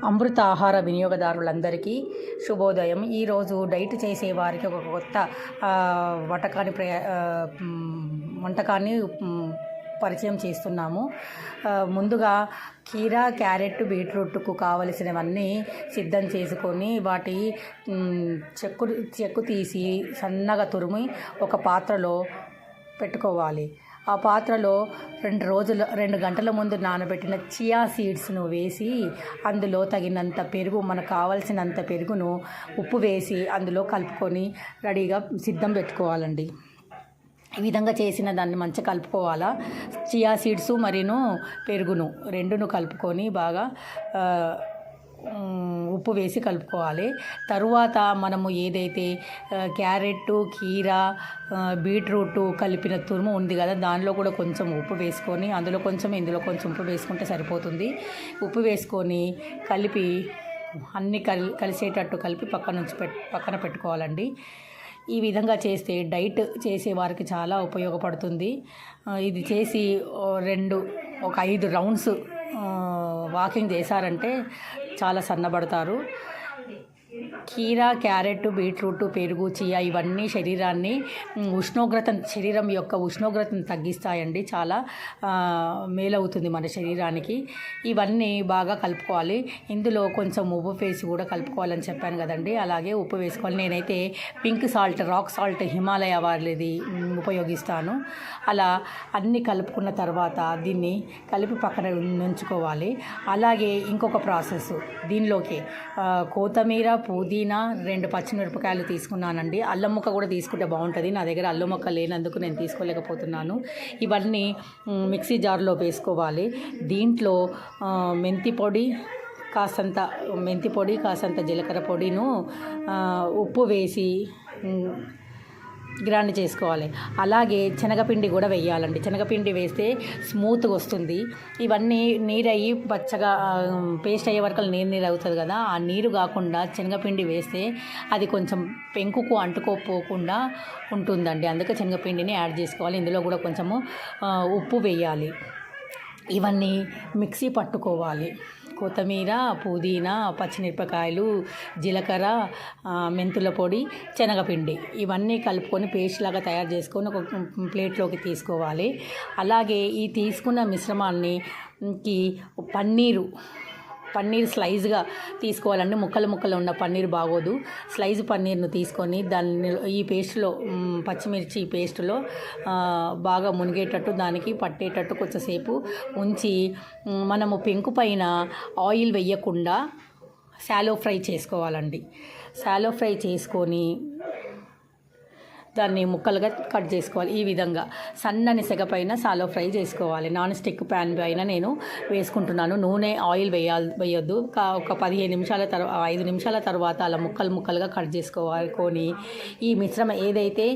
అమృత ఆహార వినియోగదారులందరికీ శుభోదయం. ఈరోజు డైట్ చేసే వారికి ఒక కొత్త వంటకాన్ని పరిచయం చేస్తున్నాము. ముందుగా కీరా, క్యారెట్, బీట్రూట్కు కావలసినవన్నీ సిద్ధం చేసుకొని వాటి చెక్కు తీసి సన్నగా తురిమి ఒక పాత్రలో పెట్టుకోవాలి. ఆ పాత్రలో 2 గంటల ముందు నానబెట్టిన చియా సీడ్స్ను వేసి అందులో తగినంత పెరుగు, మనకు కావాల్సినంత పెరుగును ఉప్పు వేసి అందులో కలుపుకొని రెడీగా సిద్ధం పెట్టుకోవాలండి. ఈ విధంగా చేసిన దాన్ని మంచిగా కలుపుకోవాలా. చియా సీడ్స్ మరియు పెరుగును రెండును కలుపుకొని బాగా ఉప్పు వేసి కలుపుకోవాలి. తరువాత మనము ఏదైతే క్యారెట్, కీరా, బీట్రూట్ కలిపిన తురుము ఉంది కదా, దానిలో కూడా కొంచెం ఉప్పు వేసుకొని అందులో కొంచెం ఇందులో కొంచెం ఉప్పు వేసుకుంటే సరిపోతుంది. ఉప్పు వేసుకొని కలిపి అన్నీ కలిసేటట్టు కలిపి పక్కన పెట్టుకోవాలండి. ఈ విధంగా చేస్తే డైట్ చేసే వారికి చాలా ఉపయోగపడుతుంది. ఇది చేసి 5 రౌండ్స్ వాకింగ్ చేశారంటే చాలా సన్నబడతారు. కీరా, క్యారెట్, బీట్రూట్, పెరుగు, చియా ఇవన్నీ శరీరం యొక్క ఉష్ణోగ్రతను తగ్గిస్తాయండి. చాలా మేలవుతుంది మన శరీరానికి. ఇవన్నీ బాగా కలుపుకోవాలి. ఇందులో కొంచెం ఉప్పు వేసి కూడా కలుపుకోవాలని చెప్పాను కదండి, అలాగే ఉప్పు వేసుకోవాలి. నేనైతే pink salt, rock salt, Himalaya వాళ్ళది ఉపయోగిస్తాను. అలా అన్నీ కలుపుకున్న తర్వాత దీన్ని కలిపి పక్కన ఉంచుకోవాలి. అలాగే ఇంకొక ప్రాసెస్, దీనిలోకి కొత్తిమీర, పుదీనా, 2 పచ్చిమిరపకాయలు తీసుకున్నానండి. అల్లం ముక్క కూడా తీసుకుంటే బాగుంటుంది. నా దగ్గర అల్లం ముక్క లేనందుకు నేను తీసుకోలేకపోతున్నాను. ఇవన్నీ మిక్సీ జార్లో వేసుకోవాలి. దీంట్లో మెంతి పొడి కాసంత జీలకర్ర పొడిను ఉప్పు వేసి గ్రైండ్ చేసుకోవాలి. అలాగే శనగపిండి కూడా వేయాలండి. శనగపిండి వేస్తే స్మూత్గా వస్తుంది. ఇవన్నీ నీరయ్యి పచ్చగా పేస్ట్ అయ్యే వరకు నీరు అవుతుంది కదా, ఆ నీరు కాకుండా శనగపిండి వేస్తే అది కొంచెం పెంకుకు అంటుకోపోకుండా ఉంటుందండి. అందుకే శనగపిండిని యాడ్ చేసుకోవాలి. ఇందులో కూడా కొంచెము ఉప్పు వేయాలి. ఇవన్నీ మిక్సీ పట్టుకోవాలి. కొత్తిమీర, పుదీనా, పచ్చిమిరపకాయలు, జీలకర్ర, మెంతుల పొడి, శనగపిండి ఇవన్నీ కలుపుకొని పేస్ట్ లాగా తయారు చేసుకొని ఒక ప్లేట్లోకి తీసుకోవాలి. అలాగే ఈ తీసుకున్న మిశ్రమాన్ని పన్నీర్ స్లైజ్గా తీసుకోవాలండి. ముక్కలు ఉన్న పన్నీర్ బాగోదు. స్లైజ్ పన్నీర్ను తీసుకొని దాన్ని ఈ పేస్ట్లో, పచ్చిమిర్చి పేస్ట్లో బాగా మునిగేటట్టు, దానికి పట్టేటట్టు కొంచెంసేపు ఉంచి మనము పెంకు పైన ఆయిల్ వేయకుండా షాలో ఫ్రై చేసుకోవాలండి. షాలో ఫ్రై చేసుకొని దాన్ని ముక్కలుగా కట్ చేసుకోవాలి. ఈ విధంగా సన్నని సెగ పైన షాలో ఫ్రై చేసుకోవాలి. నాన్ స్టిక్ ప్యాన్ పైన నేను వేసుకుంటున్నాను. నూనె, ఆయిల్ వేయొద్దు. ఒక 5 నిమిషాల తర్వాత అలా ముక్కలుగా కట్ చేసుకోవాలి. ఈ మిశ్రమం ఏదైతే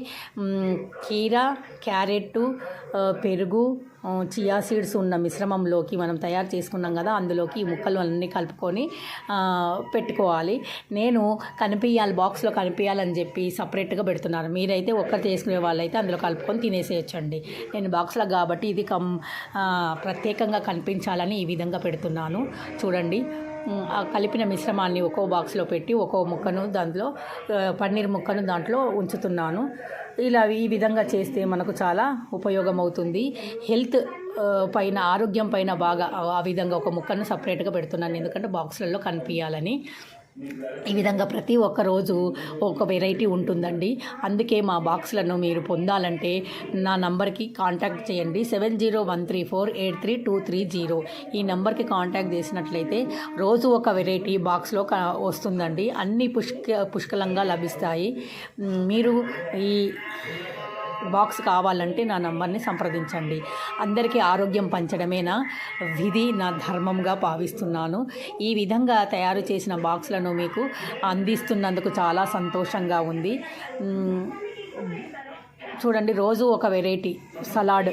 కీరా, క్యారెట్, పెరుగు, చియా సీడ్స్ ఉన్న మిశ్రమంలోకి మనం తయారు చేసుకున్నాం కదా, అందులోకి ఈ ముక్కలు అన్నీ కలుపుకొని పెట్టుకోవాలి. నేను బాక్స్లో కనిపించాలని చెప్పి సపరేట్గా పెడుతున్నాను. మీరైతే ఒక్కరు చేసుకునే వాళ్ళైతే అందులో కలుపుకొని తినేసేయచ్చండి. నేను బాక్స్లో కాబట్టి ఇది ప్రత్యేకంగా కనిపించాలని ఈ విధంగా పెడుతున్నాను. చూడండి, కలిపిన మిశ్రమాన్ని ఒక్కో బాక్స్లో పెట్టి ఒక్కో ముక్కను దాంట్లో పన్నీర్ ముక్కను దాంట్లో ఉంచుతున్నాను. ఈ విధంగా చేస్తే మనకు చాలా ఉపయోగం అవుతుంది. హెల్త్ పైన, ఆరోగ్యం పైన బాగా ఆ విధంగా ఒక ముక్కను సపరేట్గా పెడుతున్నాను, ఎందుకంటే బాక్సులలో కనిపించాలని. ఈ విధంగా ప్రతి ఒక్క రోజు ఒక వెరైటీ ఉంటుందండి. అందుకే మా బాక్స్లను మీరు పొందాలంటే నా నంబర్కి కాంటాక్ట్ చేయండి. 7013483230 ఈ నెంబర్కి కాంటాక్ట్ చేసినట్లయితే రోజు ఒక వెరైటీ బాక్స్లో వస్తుందండి. అన్నీ పుష్కలంగా లభిస్తాయి. మీరు ఈ బాక్స్ కావాలంటే నా నంబర్ని సంప్రదించండి. అందరికీ ఆరోగ్యం పంచడమే నా విధి, నా ధర్మంగా భావిస్తున్నాను. ఈ విధంగా తయారు చేసిన బాక్స్లను మీకు అందిస్తున్నందుకు చాలా సంతోషంగా ఉంది. చూడండి, రోజు ఒక వెరైటీ సలాడ్.